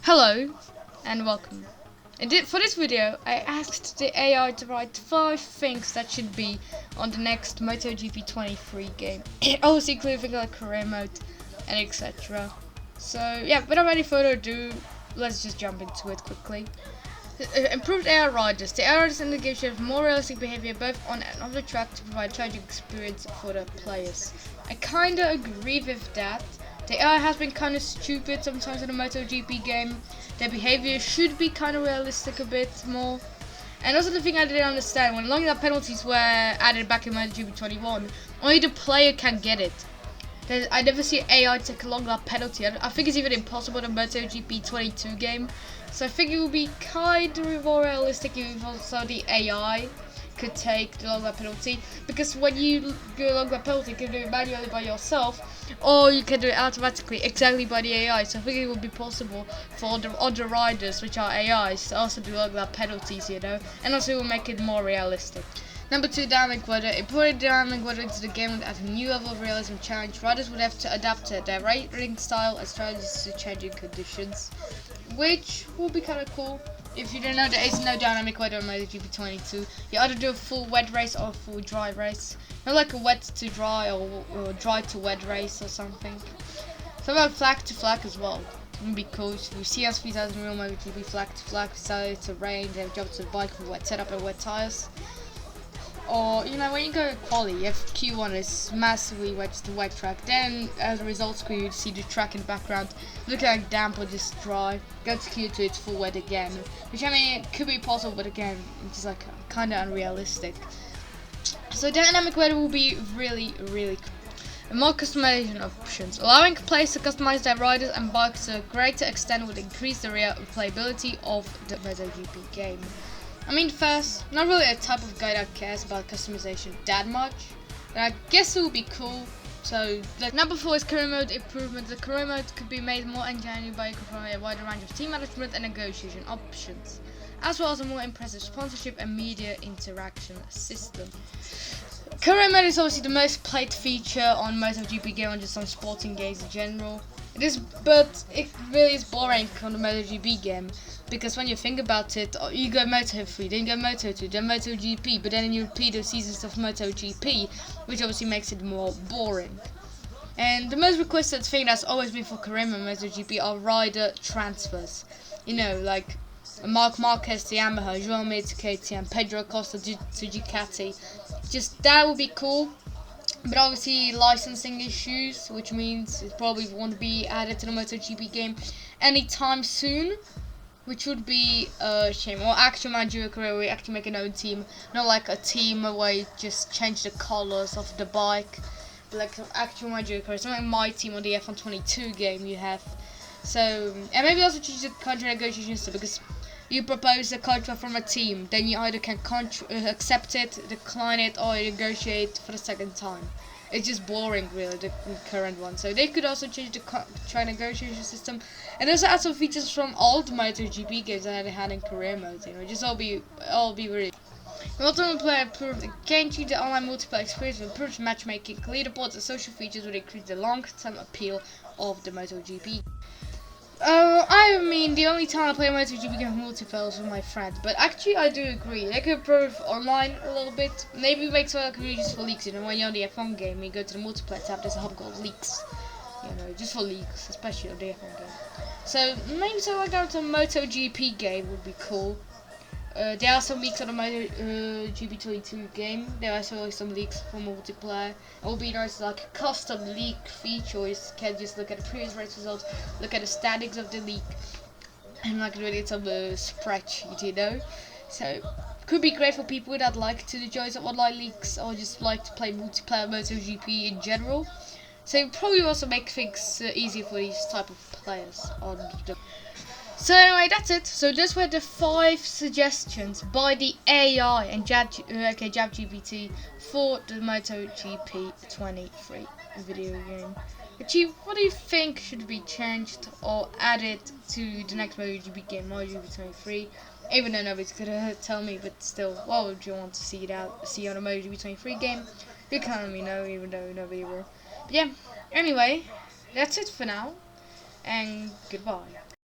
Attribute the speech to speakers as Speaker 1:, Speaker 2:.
Speaker 1: Hello and welcome. For this video, I asked the AI to write 5 things that should be on the next MotoGP 23 game. Also including things like career mode and etc. So yeah, without any further ado, let's just jump into it quickly. Improved AI riders. The AI riders in the game should have more realistic behavior both on and off the track to provide a challenging experience for the players. I kinda agree with that. The AI has been kind of stupid sometimes in the MotoGP game. Their behavior should be kind of realistic a bit more. And also the thing I didn't understand, when long lap penalties were added back in MotoGP 21, only the player can get it. I never see AI take a long lap penalty. I think it's even impossible in the MotoGP 22 game. So I think it would be kind of more realistic if also the AI could take the long lap penalty, because when you do a long lap penalty, you can do it manually by yourself, or you can do it automatically exactly by the AI. So I think it would be possible for the other riders, which are AIs, to also do long lap penalties, you know, and also it will make it more realistic. Number 2, dynamic weather. Importing dynamic weather into the game would add a new level of realism challenge. Riders would have to adapt to their riding style and strategies to changing conditions, which will be kind of cool. If you don't know, there is no dynamic weather on MotoGP 22. You either do a full wet race or a full dry race. Not like a wet to dry or dry to wet race or something. So about flag to flag as well. It would be cool. We see us 3000 real MotoGP flag to flag, decided to rain, then jump to the bike with wet setup and wet tires. Or, you know, when you go to quali, if Q1 is massively wet, just a wet track, then as a result screen you see the track in the background looking like damp or just dry. Go to Q2, it's full wet again, which I mean, it could be possible, but again, it's just like kind of unrealistic. So dynamic weather will be really cool. And more customization options. Allowing players to customize their riders and bikes to a greater extent would increase the replayability of the MotoGP game. I mean, first, not really a type of guy that cares about customization that much, but I guess it would be cool. So, number 4 is career mode improvement. The career mode could be made more engaging by incorporating a wider range of team management and negotiation options, as well as a more impressive sponsorship and media interaction system. Career mode is obviously the most played feature on MotoGP game and just on sporting games in general. It is, but it really is boring on the MotoGP game, because when you think about it, you go Moto3, then you go Moto2, then MotoGP, but then you repeat the seasons of MotoGP, which obviously makes it more boring. And the most requested thing that's always been for career mode MotoGP are rider transfers. You know, like Marc Marquez to Yamaha, João Mir to KTM, Pedro Costa to Ducati. Just that would be cool. But obviously licensing issues, which means it probably won't be added to the MotoGP game anytime soon, which would be a shame. Or actual Managerial career where you actually make an own team, not like a team where you just change the colours of the bike, but like actual Managerial career, something like my team on the F122 game you have. So, and maybe also change the contract negotiation system, because you propose a contract from a team, then you either can accept it, decline it, or negotiate for the second time. It's just boring, really, the current one. So they could also change the contract negotiation system, and also add some features from old MotoGP games that they had in career mode. You know, just all be really. Multiplayer improved again, change the online multiplayer experience with improved matchmaking, leaderboards, and social features would increase the long-term appeal of the MotoGP. I mean, the only time I play MotoGP game multiplayer is with my friends, but actually I do agree. They could improve online a little bit. Maybe make some communities for leaks. You know, when you're on the F1 game, you go to the multiplayer tab, there's a hub called leaks. You know, just for leaks, especially on the F1 game. So maybe something like that to a MotoGP game would be cool. There are some leaks on the MotoGP 22 game. There are also some leaks for multiplayer. It will be nice, like a custom leak feature. You can just look at the previous race results, look at the statics of the leak, and like really some spreadsheet, you know. So could be great for people that like to enjoy some online leaks or just like to play multiplayer MotoGP in general. So it probably also make things easier for these type of players on the. So anyway, that's it. So those were the 5 suggestions by the AI and JabGPT for the MotoGP 23 video game. Actually, what do you think should be changed or added to the next MotoGP game, MotoGP 23? Even though nobody's gonna tell me, but still, what would you want to see on a MotoGP 23 game? You can let me know, even though nobody will. But yeah, anyway, that's it for now, and goodbye.